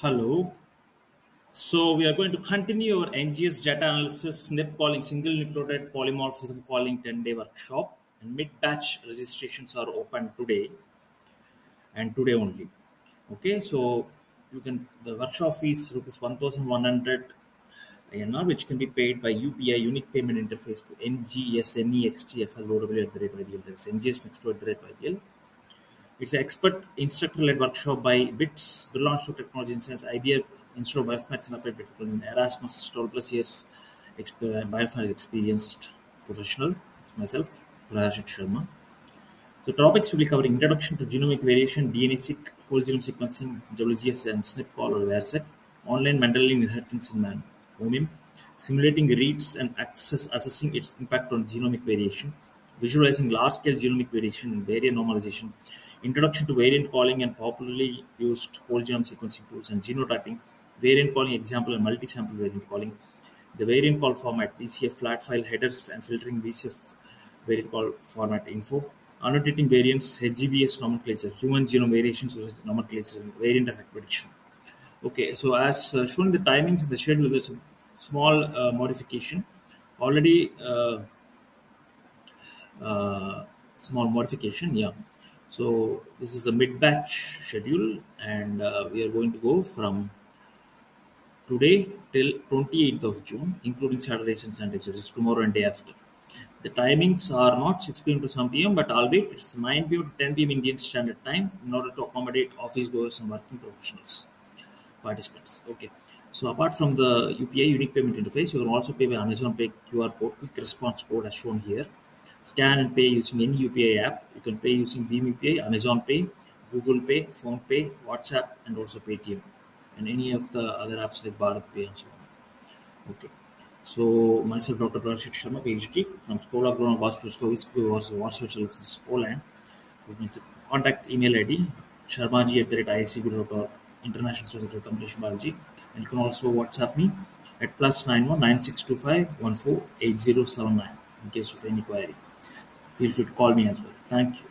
Hello. So we are going to continue our NGS data analysis SNP calling single nucleotide polymorphism calling 10-day workshop, and mid-batch registrations are open today and today only. Okay, so you can the workshop fees rupees 1,100 INR, which can be paid by UPI unique payment interface to NGSNEXTFL loadable at the rate YBL. That's NGS next to at the rate YBL. It's an expert instructor-led workshop by BITS, Birla Institute of Technology and Science, IBM Institute of Biomedical and Applied Medical, and Erasmus, 12 plus years biomedical experienced professional, myself, Rajat Sharma. So topics will be covering introduction to genomic variation, DNA-seq, whole genome sequencing, WGS and SNP call or VARSEC, online Mendelian inheritance in man, OMIM, simulating reads and assessing its impact on genomic variation, visualizing large-scale genomic variation and variant normalization, introduction to variant calling and popularly used whole genome sequencing tools and genotyping, variant calling example and multi-sample variant calling, the variant call format, VCF flat file headers and filtering VCF variant call format info, annotating variants, HGVS nomenclature, human genome variations nomenclature, and variant effect prediction. Okay, so as shown in the timings in the schedule, there's a small modification. Already small modification, yeah. So this is a mid-batch schedule, and we are going to go from today till 28th of June, including Saturdays and Sundays. It is tomorrow and day after. The timings are not 6 p.m. to 7 p.m., but albeit it's 9 p.m. to 10 p.m. Indian Standard Time in order to accommodate office goers and working professionals participants. Okay. So apart from the UPI unique payment interface, you can also pay by Amazon Pay QR code, quick response code as shown here. Scan and pay using any UPI app. You can pay using Beam UPI, Amazon Pay, Google Pay, Phone Pay, WhatsApp, and also Paytm, and any of the other apps like Bharat Pay and so on. Okay. So myself, Dr. Rajat Sharma, PhD from Skola Grown Hospital, was Warsaw Services, Poland. With my contact email ID sharmaji@iscb.org, International Society of Computational Biology, and you can also WhatsApp me at +91 9625 148079 in case of any query. Feel free to call me as well. Thank you.